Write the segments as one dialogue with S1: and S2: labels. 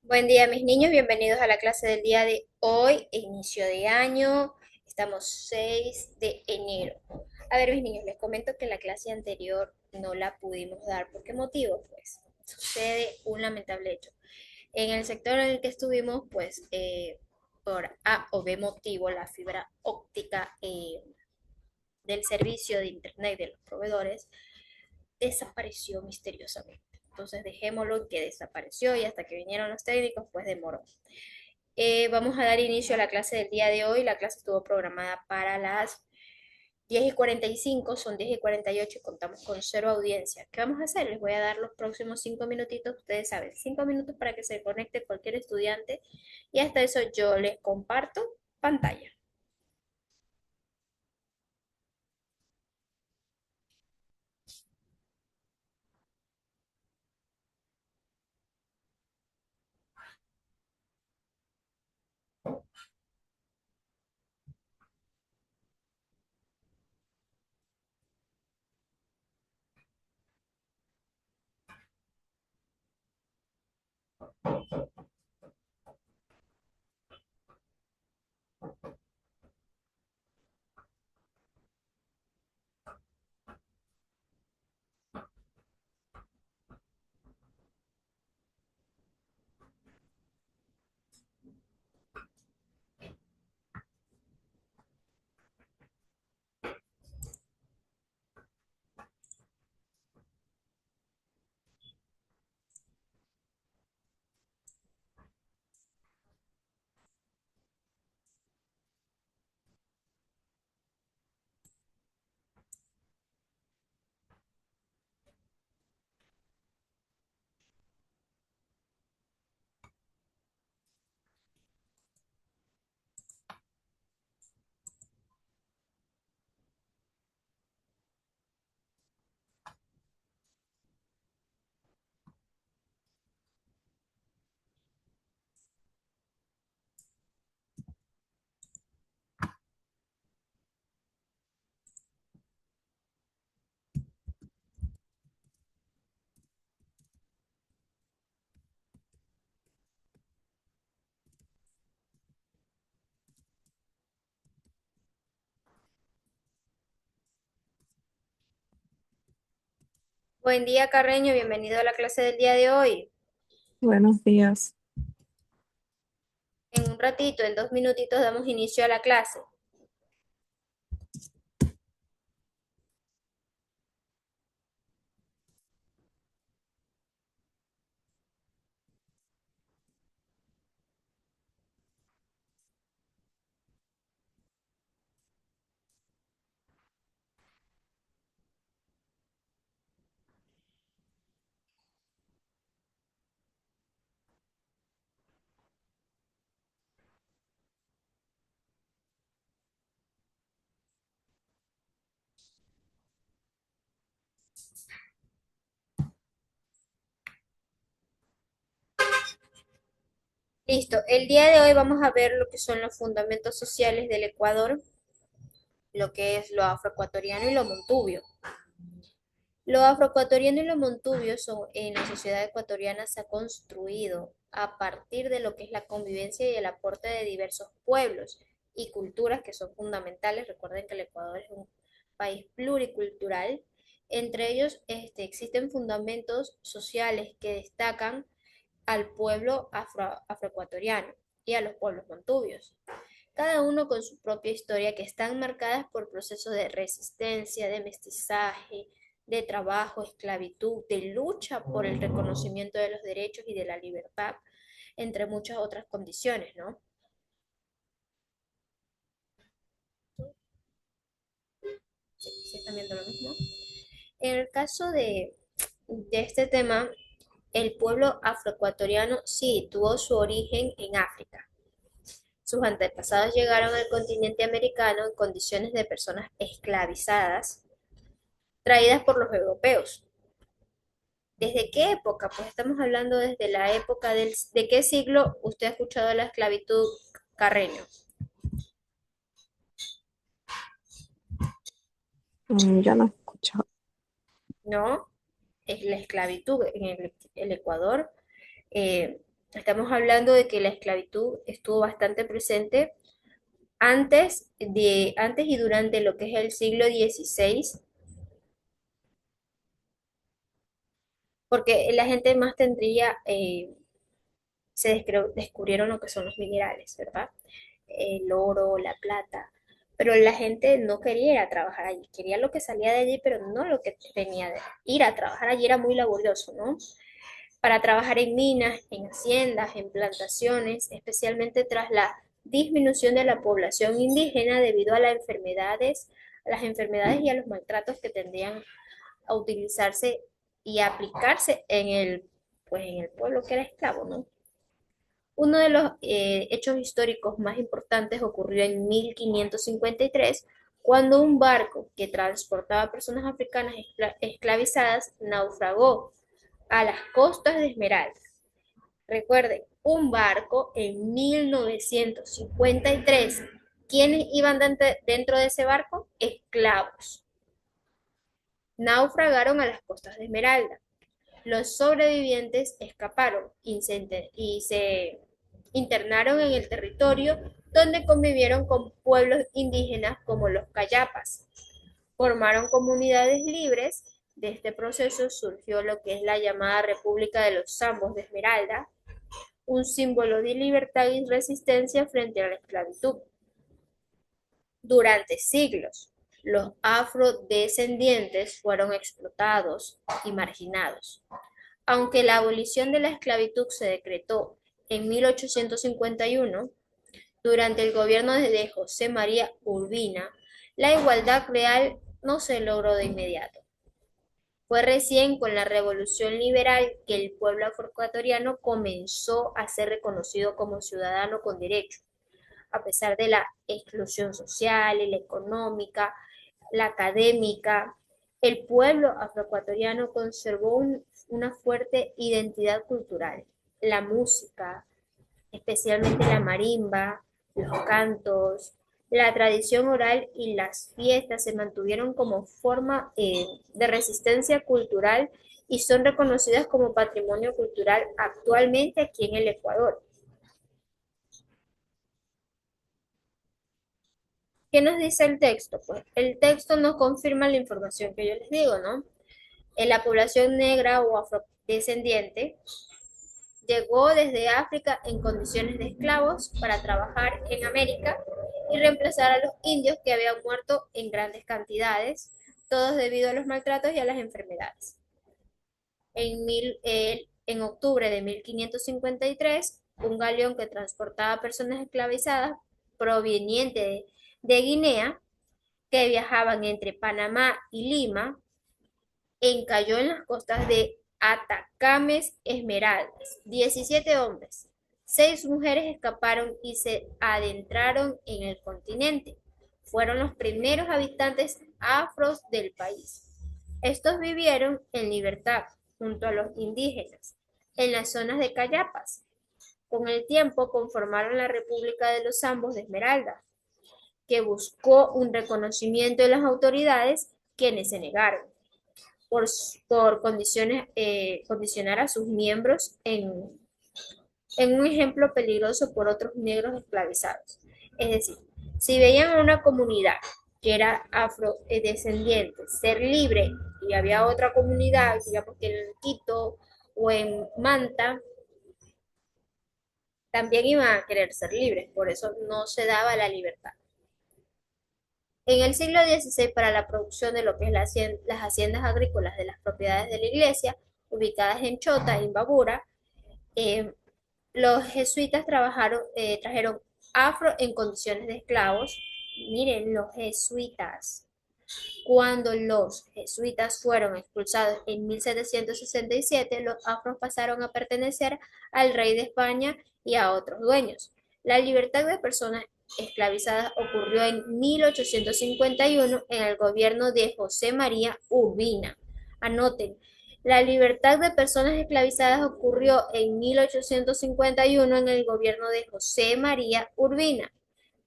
S1: Buen día, mis niños. Bienvenidos a la clase del día de hoy, inicio de año. Estamos 6 de enero. A ver, mis niños, les comento que la clase anterior no la pudimos dar. ¿Por qué motivo? Pues sucede un lamentable hecho. En el sector en el que estuvimos, pues por A o B motivo, la fibra óptica del servicio de Internet de los proveedores desapareció misteriosamente. Entonces dejémoslo en que desapareció y hasta que vinieron los técnicos, pues demoró. Vamos a dar inicio a la clase del día de hoy. La clase estuvo programada para las 10:45, son 10:48 y contamos con cero audiencia. ¿Qué vamos a hacer? Les voy a dar los próximos 5 minutitos. Ustedes saben, 5 minutos para que se conecte cualquier estudiante y hasta eso yo les comparto pantalla. Buen día, Carreño. Bienvenido a la clase del día de hoy.
S2: Buenos días.
S1: En un ratito, en 2 minutitos, damos inicio a la clase. Listo. El día de hoy vamos a ver lo que son los fundamentos sociales del Ecuador, lo que es lo afroecuatoriano y lo montubio. Lo afroecuatoriano y lo montubio son, en la sociedad ecuatoriana se ha construido a partir de lo que es la convivencia y el aporte de diversos pueblos y culturas que son fundamentales. Recuerden que el Ecuador es un país pluricultural. Entre ellos existen fundamentos sociales que destacan al pueblo afroecuatoriano y a los pueblos montubios, cada uno con su propia historia que están marcadas por procesos de resistencia, de mestizaje, de trabajo, esclavitud, de lucha por el reconocimiento de los derechos y de la libertad, entre muchas otras condiciones, ¿no? ¿Sí están viendo lo mismo? En el caso de este tema, el pueblo afroecuatoriano sí tuvo su origen en África. Sus antepasados llegaron al continente americano en condiciones de personas esclavizadas traídas por los europeos. ¿Desde qué época? Pues estamos hablando desde la época ¿De qué siglo usted ha escuchado la esclavitud, Carreño?
S2: Yo no he escuchado.
S1: ¿No? Es la esclavitud en el Ecuador. Estamos hablando de que la esclavitud estuvo bastante presente antes y durante lo que es el siglo XVI, porque la gente más tendría, descubrieron lo que son los minerales, ¿verdad? El oro, la plata, pero la gente no quería ir a trabajar allí, quería lo que salía de allí, pero no lo que tenía de ir a trabajar allí era muy laborioso, ¿no? Para trabajar en minas, en haciendas, en plantaciones, especialmente tras la disminución de la población indígena debido a las enfermedades y a los maltratos que tendrían a utilizarse y a aplicarse en el pueblo que era esclavo, ¿no? Uno de los hechos históricos más importantes ocurrió en 1553, cuando un barco que transportaba personas africanas esclavizadas naufragó a las costas de Esmeralda. Recuerden, un barco en 1953. ¿Quiénes iban dentro de ese barco? Esclavos. Naufragaron a las costas de Esmeralda. Los sobrevivientes escaparon y se internaron en el territorio donde convivieron con pueblos indígenas como los Cayapas. Formaron comunidades libres. De este proceso surgió lo que es la llamada República de los Zambos de Esmeralda, un símbolo de libertad y resistencia frente a la esclavitud. Durante siglos, los afrodescendientes fueron explotados y marginados. Aunque la abolición de la esclavitud se decretó en 1851, durante el gobierno de José María Urbina, la igualdad real no se logró de inmediato. Fue recién con la Revolución Liberal que el pueblo afroecuatoriano comenzó a ser reconocido como ciudadano con derechos, a pesar de la exclusión social y la económica, la académica. El pueblo afroecuatoriano conservó una fuerte identidad cultural. La música, especialmente la marimba, los cantos, la tradición oral y las fiestas se mantuvieron como forma de resistencia cultural y son reconocidas como patrimonio cultural actualmente aquí en el Ecuador. ¿Qué nos dice el texto? Pues el texto nos confirma la información que yo les digo, ¿no? En la población negra o afrodescendiente llegó desde África en condiciones de esclavos para trabajar en América y reemplazar a los indios que habían muerto en grandes cantidades, todos debido a los maltratos y a las enfermedades. En octubre de 1553, un galeón que transportaba personas esclavizadas proveniente de Guinea, que viajaban entre Panamá y Lima, encalló en las costas de Atacames Esmeraldas. 17 hombres, 6 mujeres escaparon y se adentraron en el continente. Fueron los primeros habitantes afros del país. Estos vivieron en libertad junto a los indígenas en las zonas de Cayapas. Con el tiempo conformaron la República de los Zambos de Esmeralda, que buscó un reconocimiento de las autoridades, quienes se negaron por, por condicionar a sus miembros en un ejemplo peligroso por otros negros esclavizados. Es decir, si veían a una comunidad que era afrodescendiente ser libre y había otra comunidad, digamos que en Quito o en Manta, también iban a querer ser libres, por eso no se daba la libertad. En el siglo XVI, para la producción de lo que es las haciendas agrícolas de las propiedades de la iglesia, ubicadas en Chota, Imbabura, eh, los jesuitas trajeron afro en condiciones de esclavos. Miren, los jesuitas. Cuando los jesuitas fueron expulsados en 1767, los afros pasaron a pertenecer al rey de España y a otros dueños. La libertad de personas esclavizadas ocurrió en 1851 en el gobierno de José María Urbina. Anoten, la libertad de personas esclavizadas ocurrió en 1851 en el gobierno de José María Urbina,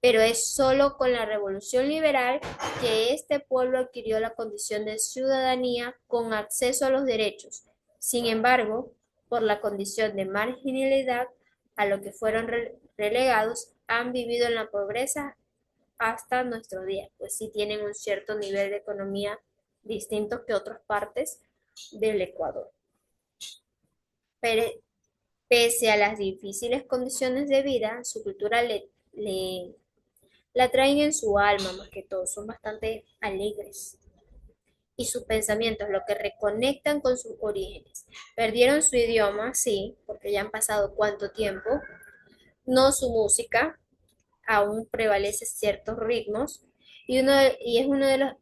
S1: pero es solo con la Revolución Liberal que este pueblo adquirió la condición de ciudadanía con acceso a los derechos. Sin embargo, por la condición de marginalidad, a lo que fueron relegados han vivido en la pobreza hasta nuestros días, pues sí tienen un cierto nivel de economía distinto que otras partes del Ecuador. Pero pese a las difíciles condiciones de vida, su cultura la traen en su alma más que todo, son bastante alegres y sus pensamientos, lo que reconectan con sus orígenes. Perdieron su idioma, sí, porque ya han pasado cuánto tiempo, no su música, aún prevalece ciertos ritmos y es uno de los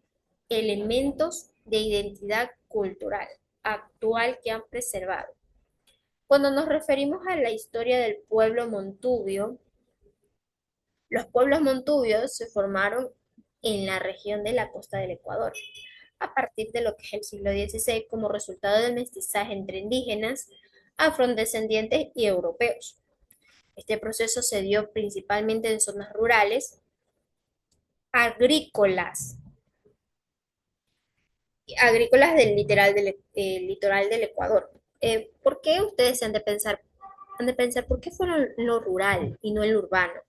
S1: elementos de identidad cultural actual que han preservado. Cuando nos referimos a la historia del pueblo montubio, los pueblos montubios se formaron en la región de la costa del Ecuador, a partir de lo que es el siglo XVI como resultado del mestizaje entre indígenas, afrodescendientes y europeos. Este proceso se dio principalmente en zonas rurales, agrícolas, agrícolas del litoral del Ecuador. ¿Por qué ustedes han de pensar por qué fueron lo rural y no el urbano?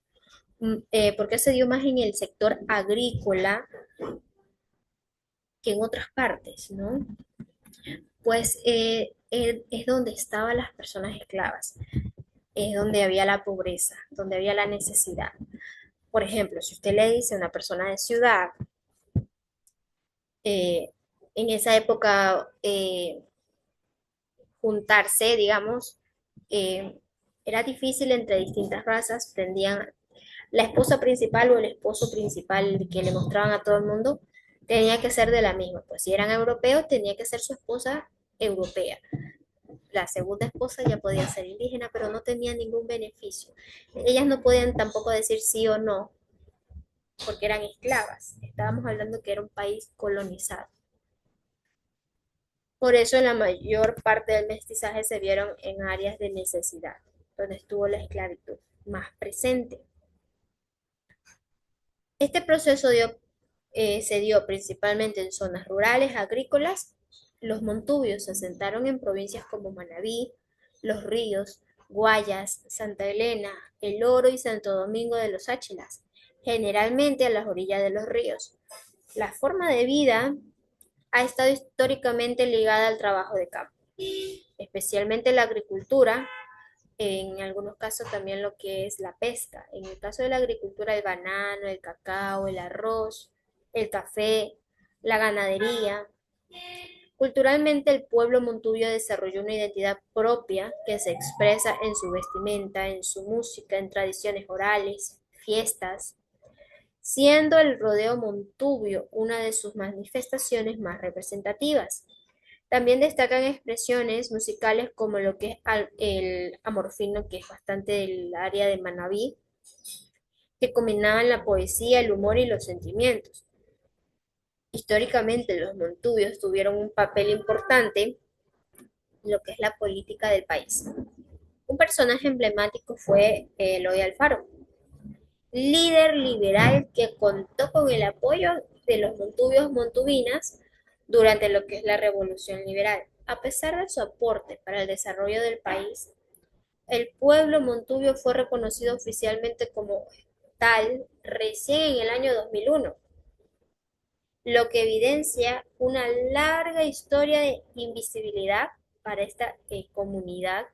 S1: ¿Por qué se dio más en el sector agrícola que en otras partes, ¿no? Pues es donde estaban las personas esclavas, es donde había la pobreza, donde había la necesidad. Por ejemplo, si usted le dice a una persona de ciudad, eh, en esa época juntarse, digamos, eh, era difícil entre distintas razas, tendían la esposa principal o el esposo principal que le mostraban a todo el mundo, tenía que ser de la misma, pues si eran europeos, tenía que ser su esposa europea. La segunda esposa ya podía ser indígena, pero no tenía ningún beneficio. Ellas no podían tampoco decir sí o no, porque eran esclavas. Estábamos hablando que era un país colonizado. Por eso la mayor parte del mestizaje se vieron en áreas de necesidad, donde estuvo la esclavitud más presente. Este proceso se dio principalmente en zonas rurales, agrícolas. Los montubios se asentaron en provincias como Manabí, Los Ríos, Guayas, Santa Elena, El Oro y Santo Domingo de los Áchilas, generalmente a las orillas de los ríos. La forma de vida ha estado históricamente ligada al trabajo de campo, especialmente la agricultura, en algunos casos también lo que es la pesca. En el caso de la agricultura, el banano, el cacao, el arroz, el café, la ganadería. Culturalmente, el pueblo montubio desarrolló una identidad propia que se expresa en su vestimenta, en su música, en tradiciones orales, fiestas, siendo el rodeo montubio una de sus manifestaciones más representativas. También destacan expresiones musicales como lo que es el amorfino, que es bastante del área de Manabí, que combinaban la poesía, el humor y los sentimientos. Históricamente, los montubios tuvieron un papel importante en lo que es la política del país. Un personaje emblemático fue Eloy Alfaro, líder liberal que contó con el apoyo de los montubios montubinas durante lo que es la Revolución Liberal. A pesar de su aporte para el desarrollo del país, el pueblo montubio fue reconocido oficialmente como tal recién en el año 2001, lo que evidencia una larga historia de invisibilidad para esta comunidad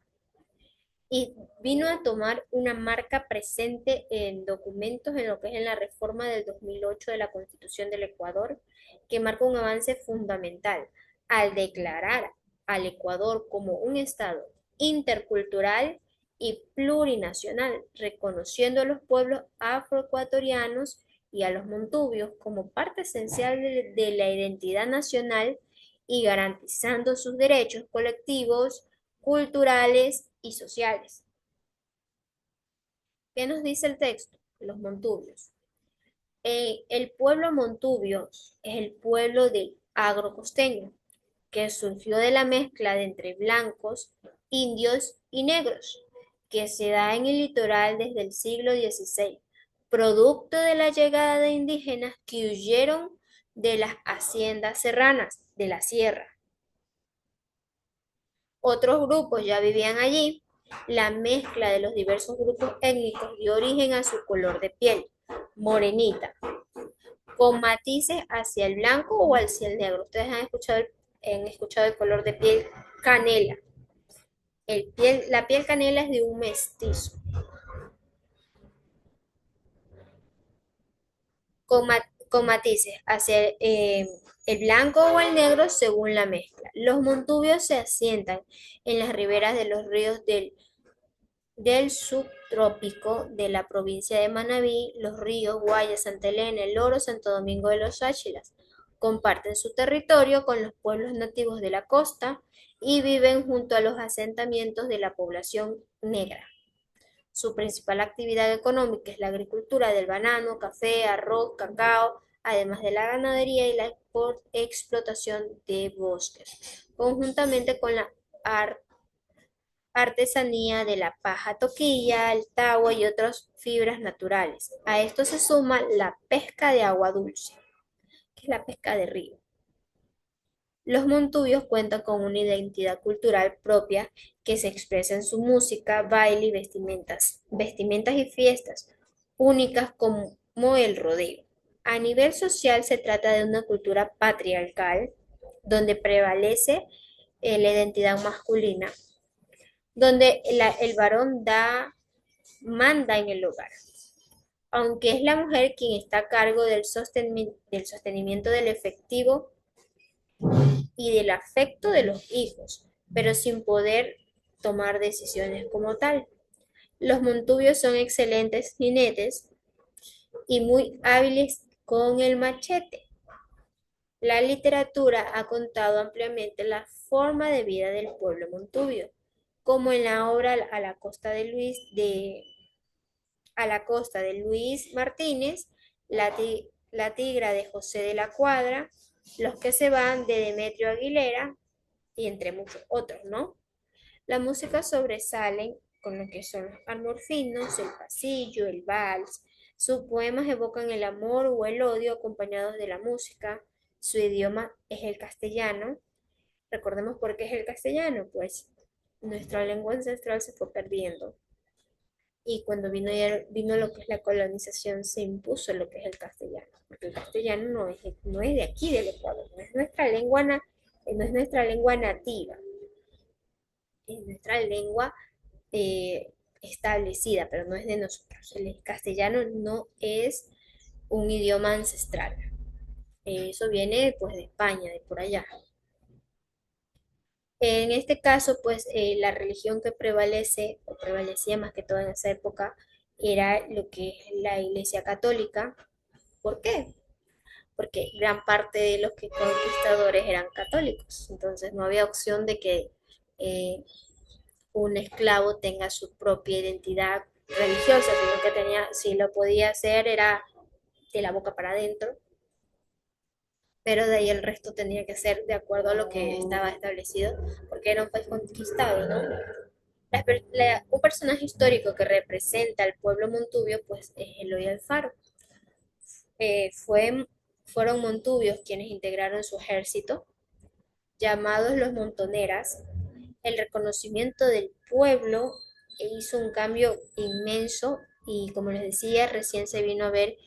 S1: y vino a tomar una marca presente en documentos en lo que es en la reforma del 2008 de la Constitución del Ecuador, que marca un avance fundamental al declarar al Ecuador como un Estado intercultural y plurinacional, reconociendo a los pueblos afroecuatorianos y a los montubios como parte esencial de la identidad nacional y garantizando sus derechos colectivos, culturales y sociales. ¿Qué nos dice el texto? Los montubios. El pueblo montubio es el pueblo del agrocosteño, que surgió de la mezcla de entre blancos, indios y negros, que se da en el litoral desde el siglo XVI, producto de la llegada de indígenas que huyeron de las haciendas serranas de la sierra. Otros grupos ya vivían allí, La mezcla de los diversos grupos étnicos dio origen a su color de piel, morenita, con matices hacia el blanco o hacia el negro. Ustedes han escuchado el color de piel canela. La piel canela es de un mestizo, con matices hacia el blanco o el negro según la mezcla. Los montubios se asientan en las riberas de los ríos del subtrópico de la provincia de Manabí, los ríos Guaya, Santa Elena, El Oro, Santo Domingo de los Áchilas. Comparten su territorio con los pueblos nativos de la costa y viven junto a los asentamientos de la población negra. Su principal actividad económica es la agricultura del banano, café, arroz, cacao, además de la ganadería y la explotación de bosques, conjuntamente con la artesanía de la paja toquilla, el tagua y otras fibras naturales. A esto se suma la pesca de agua dulce, que es la pesca de río. Los montubios cuentan con una identidad cultural propia que se expresa en su música, baile y vestimentas y fiestas únicas como el rodeo. A nivel social se trata de una cultura patriarcal donde prevalece la identidad masculina, donde el varón manda en el hogar, aunque es la mujer quien está a cargo del sostenimiento del efectivo y del afecto de los hijos, pero sin poder tomar decisiones como tal. Los montubios son excelentes jinetes y muy hábiles con el machete. La literatura ha contado ampliamente la forma de vida del pueblo montubio, como en la obra A la costa de Luis Martínez, La tigra de José de la Cuadra, Los que se van de Demetrio Aguilera y entre muchos otros, ¿no? La música sobresale con lo que son los almorfinos, el pasillo, el vals. Sus poemas evocan el amor o el odio acompañados de la música. Su idioma es el castellano. Recordemos por qué es el castellano, pues nuestra lengua ancestral se fue perdiendo. Y cuando vino lo que es la colonización, se impuso lo que es el castellano, porque el castellano no es de aquí, del Ecuador, no es nuestra lengua nativa, es nuestra lengua establecida, pero no es de nosotros. El castellano no es un idioma ancestral. Eso viene pues de España, de por allá. En este caso, pues la religión que prevalece, o prevalecía más que todo en esa época, era lo que es la Iglesia Católica. ¿Por qué? Porque gran parte de los que conquistadores eran católicos, entonces no había opción de que eh, un esclavo tenga su propia identidad religiosa, sino que si lo podía hacer era de la boca para adentro, pero de ahí el resto tenía que ser de acuerdo a lo que estaba establecido, porque era un país conquistado, ¿no? Un personaje histórico que representa al pueblo montubio, pues es Eloy Alfaro. Eh, fue, Fueron montubios quienes integraron su ejército, llamados los montoneras. El reconocimiento del pueblo hizo un cambio inmenso y, como les decía, recién se vino a ver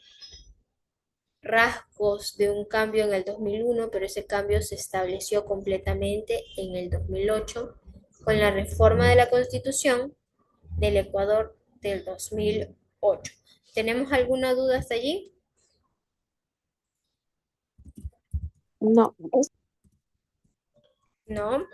S1: rasgos de un cambio en el 2001, pero ese cambio se estableció completamente en el 2008 con la reforma de la Constitución del Ecuador del 2008. ¿Tenemos alguna duda hasta allí?
S2: No,
S1: No.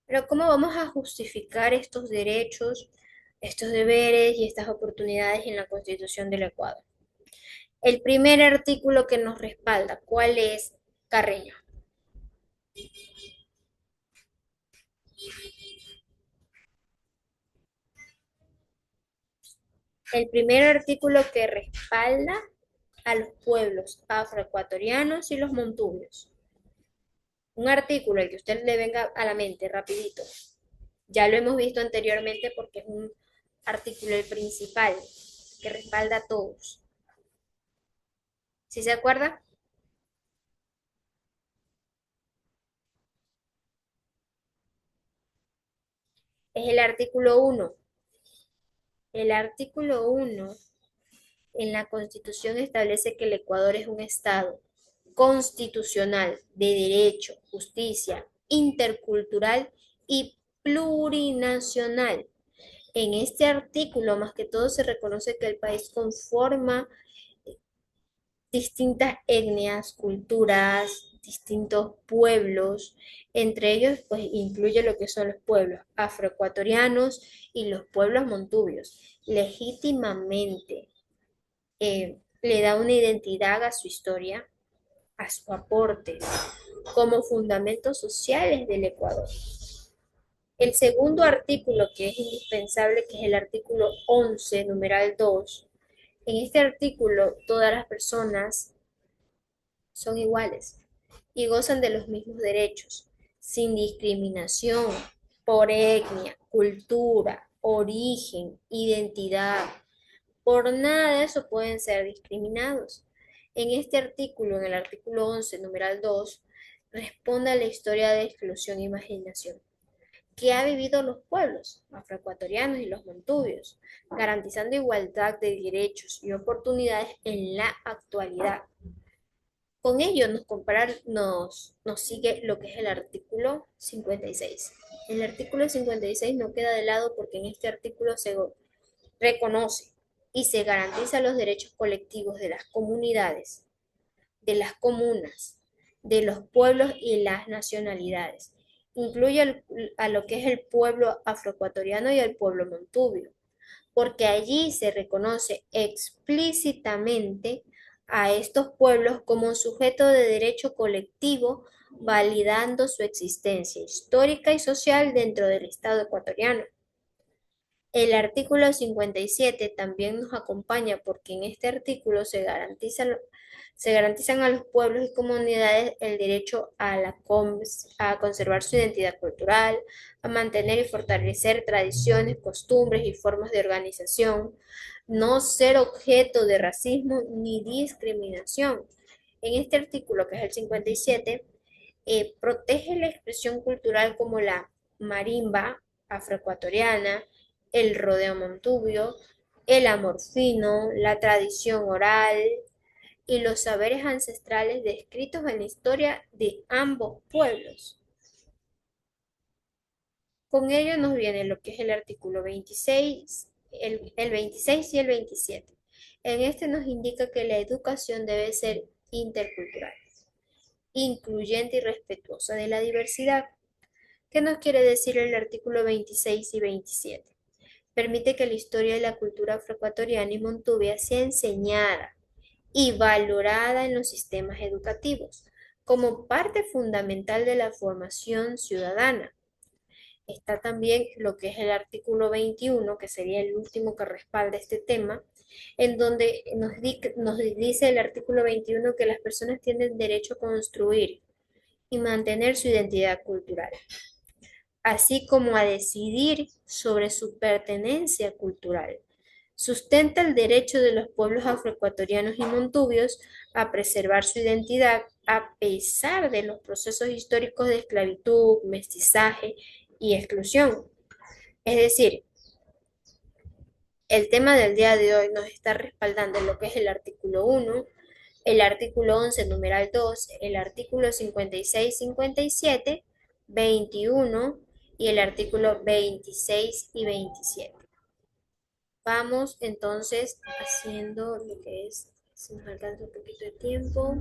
S1: Pero ¿cómo vamos a justificar estos derechos, estos deberes y estas oportunidades en la Constitución del Ecuador? El primer artículo que nos respalda, ¿cuál es, Carreño? El primer artículo que respalda a los pueblos afroecuatorianos y los montubios. Un artículo al que usted le venga a la mente rapidito. Ya lo hemos visto anteriormente porque es un artículo el principal que respalda a todos. ¿Sí se acuerda? Es el artículo uno. El artículo uno en la Constitución establece que el Ecuador es un Estado constitucional de derecho, justicia, intercultural y plurinacional. En este artículo, más que todo, se reconoce que el país conforma distintas etnias, culturas, distintos pueblos. Entre ellos, pues incluye lo que son los pueblos afroecuatorianos y los pueblos montubios. Legítimamente le da una identidad a su historia, a su aporte como fundamentos sociales del Ecuador. El segundo artículo que es indispensable, que es el artículo 11, numeral 2. En este artículo todas las personas son iguales y gozan de los mismos derechos, sin discriminación por etnia, cultura, origen, identidad. Por nada de eso pueden ser discriminados. En este artículo, en el artículo 11, numeral 2, responde a la historia de exclusión y marginación que ha vivido los pueblos afroecuatorianos y los montubios, garantizando igualdad de derechos y oportunidades en la actualidad. Con ello nos sigue lo que es el artículo 56. El artículo 56 no queda de lado porque en este artículo se reconoce y se garantiza los derechos colectivos de las comunidades, de las comunas, de los pueblos y las nacionalidades. Incluye a lo que es el pueblo afroecuatoriano y el pueblo montubio, porque allí se reconoce explícitamente a estos pueblos como un sujeto de derecho colectivo, validando su existencia histórica y social dentro del Estado ecuatoriano. El artículo 57 también nos acompaña porque en este artículo se garantizan a los pueblos y comunidades el derecho a conservar su identidad cultural, a mantener y fortalecer tradiciones, costumbres y formas de organización, no ser objeto de racismo ni discriminación. En este artículo, que es el 57, protege la expresión cultural como la marimba afroecuatoriana, el rodeo montubio, el amor fino, la tradición oral y los saberes ancestrales descritos en la historia de ambos pueblos. Con ello nos viene lo que es el artículo 26, el 26 y el 27. En este nos indica que la educación debe ser intercultural, incluyente y respetuosa de la diversidad. ¿Qué nos quiere decir el artículo 26 y 27? Permite que la historia y la cultura afroecuatoriana y montubia sea enseñada y valorada en los sistemas educativos como parte fundamental de la formación ciudadana. Está también lo que es el artículo 21, que sería el último que respalda este tema, en donde nos dice el artículo 21 que las personas tienen derecho a construir y mantener su identidad cultural, así como a decidir sobre su pertenencia cultural. Sustenta el derecho de los pueblos afroecuatorianos y montubios a preservar su identidad a pesar de los procesos históricos de esclavitud, mestizaje y exclusión. Es decir, el tema del día de hoy nos está respaldando lo que es el artículo 1, el artículo 11, numeral 2, el artículo 56, 57, 21 y el artículo 26 y 27. Vamos entonces haciendo lo que es, si nos alcanza un poquito de tiempo.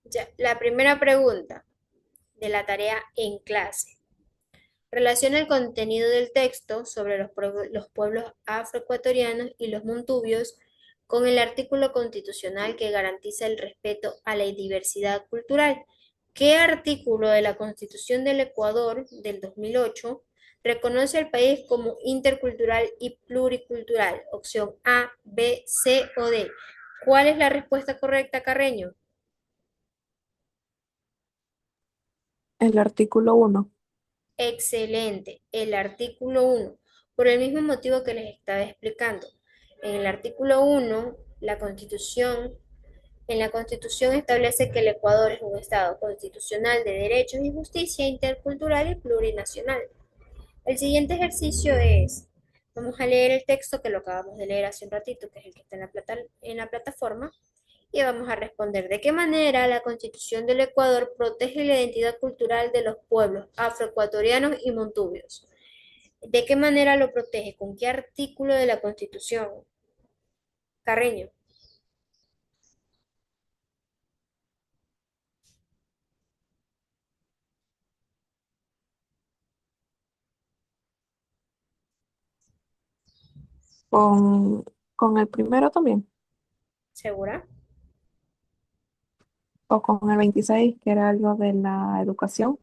S1: Ya, la primera pregunta de la tarea en clase. Relaciona el contenido del texto sobre los pueblos afroecuatorianos y los montubios con el artículo constitucional que garantiza el respeto a la diversidad cultural ¿Qué artículo de la Constitución del Ecuador del 2008 reconoce al país como intercultural y pluricultural? Opción A, B, C o D. ¿Cuál es la respuesta correcta, Carreño?
S2: El artículo 1.
S1: Excelente. El artículo 1, por el mismo motivo que les estaba explicando. En el artículo 1, en la Constitución establece que el Ecuador es un Estado constitucional de derechos y justicia intercultural y plurinacional. El siguiente ejercicio es, vamos a leer el texto que lo acabamos de leer hace un ratito, que es el que está en la plataforma, y vamos a responder de qué manera la Constitución del Ecuador protege la identidad cultural de los pueblos afroecuatorianos y montubios. ¿De qué manera lo protege? ¿Con qué artículo de la Constitución? Carreño.
S2: Con, con el primero también.
S1: ¿Segura?
S2: O con el 26 que era algo de la educación.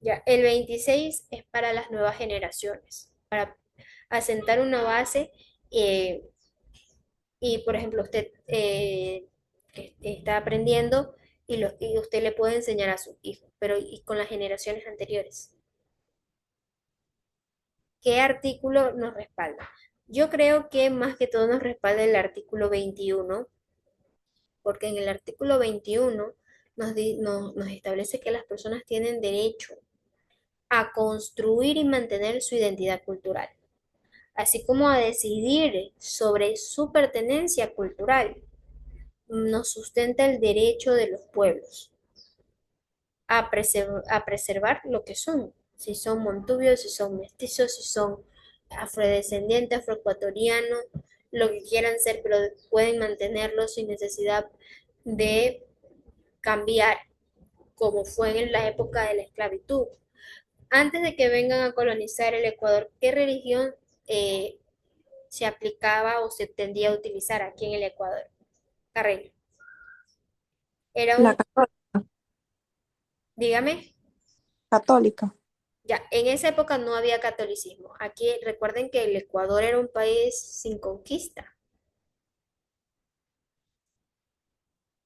S1: Ya, el 26 es para las nuevas generaciones, para asentar una base eh, y, por ejemplo, usted está aprendiendo y usted le puede enseñar a su hijo, pero y con las generaciones anteriores. ¿Qué artículo nos respalda? Yo creo que más que todo nos respalda el artículo 21, porque en el artículo 21 nos establece que las personas tienen derecho a construir y mantener su identidad cultural, así como a decidir sobre su pertenencia cultural. Nos sustenta el derecho de los pueblos a preservar lo que son, si son montubios, si son mestizos, si son afrodescendientes, afroecuatorianos, lo que quieran ser, pero pueden mantenerlo sin necesidad de cambiar, como fue en la época de la esclavitud. Antes de que vengan a colonizar el Ecuador, ¿qué religión eh, se aplicaba o se tendía a utilizar aquí en el Ecuador? Carreño. Era
S2: La
S1: un, dígame,
S2: católica.
S1: ya, en esa época no había catolicismo. Aquí recuerden que el Ecuador era un país sin conquista.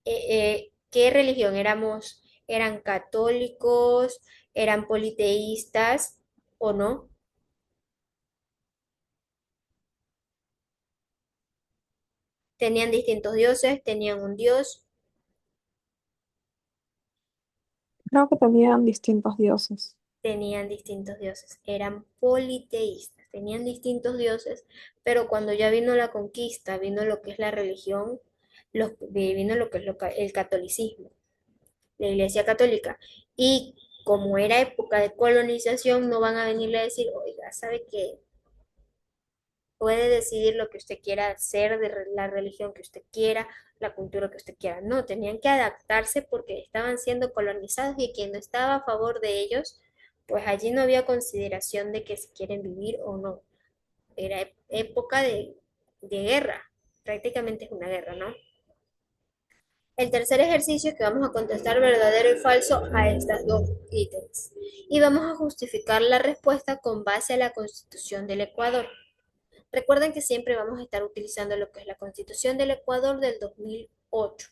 S1: ¿Qué religión éramos? ¿Eran católicos? ¿Eran politeístas o no? ¿Tenían distintos dioses? ¿Tenían un dios?
S2: Creo que tenían distintos dioses.
S1: Tenían distintos dioses, eran politeístas, tenían distintos dioses, pero cuando ya vino la conquista, vino lo que es la religión, vino lo que es el catolicismo, la Iglesia Católica, y como era época de colonización, no van a venirle a decir, oiga, ¿sabe qué? Puede decidir lo que usted quiera hacer de la religión que usted quiera, la cultura que usted quiera. No, tenían que adaptarse porque estaban siendo colonizados y quien no estaba a favor de ellos, pues allí no había consideración de que si quieren vivir o no. Era época de guerra, prácticamente es una guerra, ¿no? El tercer ejercicio es que vamos a contestar verdadero y falso a estas dos ítems. Y vamos a justificar la respuesta con base a la Constitución del Ecuador. Recuerden que siempre vamos a estar utilizando lo que es la Constitución del Ecuador del 2008.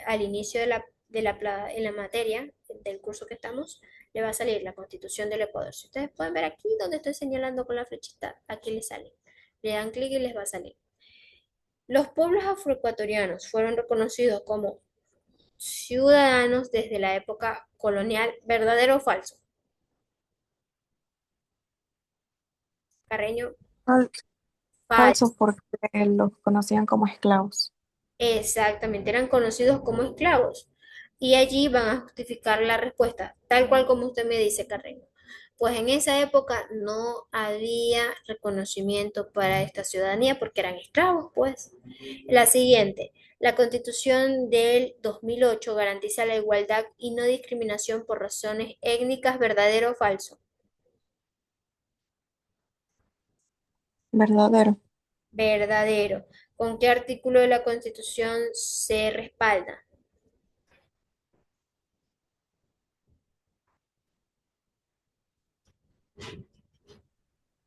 S1: Al inicio en la materia del curso que estamos, le va a salir la Constitución del Ecuador. Si ustedes pueden ver aquí donde estoy señalando con la flechita, aquí les sale. Le dan clic y les va a salir. Los pueblos afroecuatorianos fueron reconocidos como ciudadanos desde la época colonial, ¿verdadero o falso? Carreño,
S2: Fal-
S1: falso.
S2: Falsos porque los conocían como esclavos.
S1: Exactamente, eran conocidos como esclavos. Y allí van a justificar la respuesta, tal cual como usted me dice, Carreño. Pues en esa época no había reconocimiento para esta ciudadanía porque eran esclavos, pues. La siguiente, la Constitución del 2008 garantiza la igualdad y no discriminación por razones étnicas, ¿verdadero o falso?
S2: Verdadero.
S1: Verdadero. ¿Con qué artículo de la Constitución se respalda?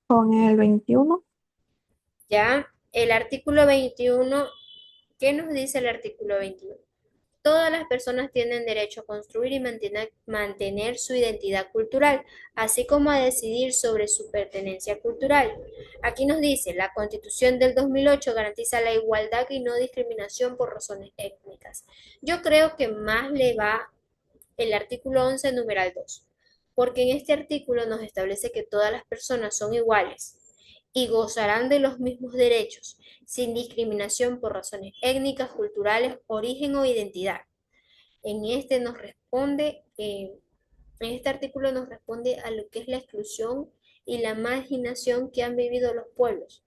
S2: Con el 21.
S1: Ya, el artículo 21, ¿qué nos dice el artículo 21? Todas las personas tienen derecho a construir y mantener su identidad cultural, así como a decidir sobre su pertenencia cultural. Aquí nos dice, la Constitución del 2008 garantiza la igualdad y no discriminación por razones étnicas. Yo creo que más le va el artículo 11, numeral 2, porque en este artículo nos establece que todas las personas son iguales y gozarán de los mismos derechos, sin discriminación por razones étnicas, culturales, origen o identidad. En este nos responde, en este artículo nos responde a lo que es la exclusión y la marginación que han vivido los pueblos.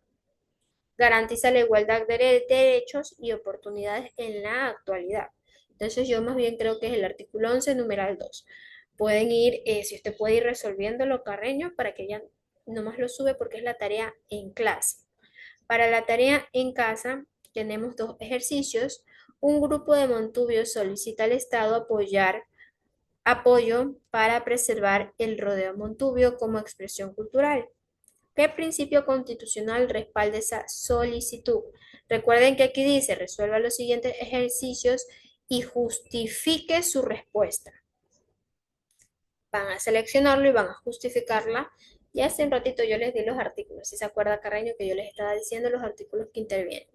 S1: Garantiza la igualdad de derechos y oportunidades en la actualidad. Entonces yo más bien creo que es el artículo 11, numeral 2. Pueden ir, si usted puede ir resolviéndolo, Carreño, para que ya nomás lo sube porque es la tarea en clase. Para la tarea en casa tenemos dos ejercicios. Un grupo de montubios solicita al Estado apoyo para preservar el rodeo montubio como expresión cultural. ¿Qué principio constitucional respalda esa solicitud? Recuerden que aquí dice, resuelva los siguientes ejercicios y justifique su respuesta. Van a seleccionarlo y van a justificarla. Ya hace un ratito yo les di los artículos, si se acuerda Carreño que yo les estaba diciendo los artículos que intervienen.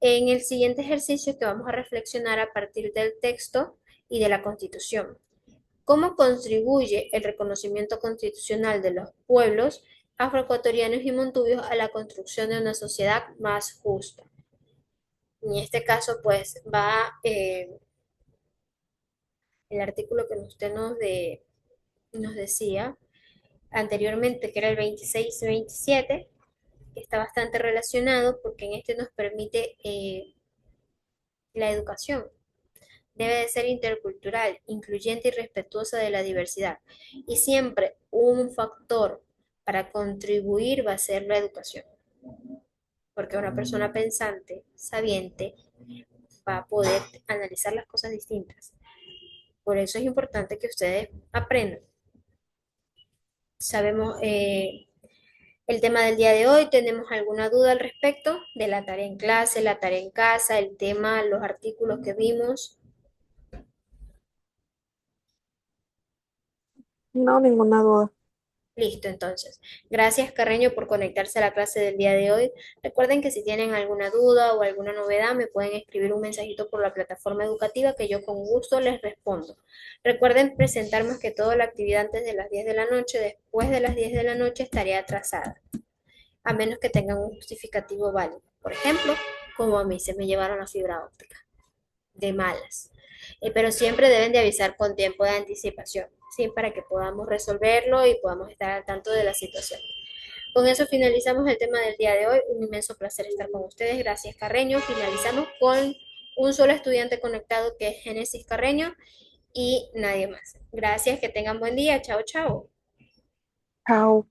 S1: En el siguiente ejercicio que vamos a reflexionar a partir del texto y de la Constitución. ¿Cómo contribuye el reconocimiento constitucional de los pueblos afroecuatorianos y montubios a la construcción de una sociedad más justa? En este caso, pues va el artículo que usted nos decía anteriormente, que era el 26 y 27, que está bastante relacionado porque en este nos permite la educación. Debe de ser intercultural, incluyente y respetuosa de la diversidad. Y siempre un factor para contribuir va a ser la educación, porque una persona pensante, sabiente, va a poder analizar las cosas distintas. Por eso es importante que ustedes aprendan. Sabemos el tema del día de hoy. ¿Tenemos alguna duda al respecto de la tarea en clase, la tarea en casa, el tema, los artículos que vimos?
S2: No, ninguna duda.
S1: Listo, entonces. Gracias, Carreño, por conectarse a la clase del día de hoy. Recuerden que si tienen alguna duda o alguna novedad, me pueden escribir un mensajito por la plataforma educativa que yo con gusto les respondo. Recuerden presentar más que todo la actividad antes de las 10 de la noche. Después de las 10 de la noche estaré atrasada, a menos que tengan un justificativo válido. Por ejemplo, como a mí se me llevaron la fibra óptica de malas. Pero siempre deben de avisar con tiempo de anticipación, ¿sí? Para que podamos resolverlo y podamos estar al tanto de la situación. Con eso finalizamos el tema del día de hoy. Un inmenso placer estar con ustedes. Gracias, Carreño. Finalizamos con un solo estudiante conectado que es Génesis Carreño y nadie más. Gracias, que tengan buen día. Chao, chao.
S2: Chao.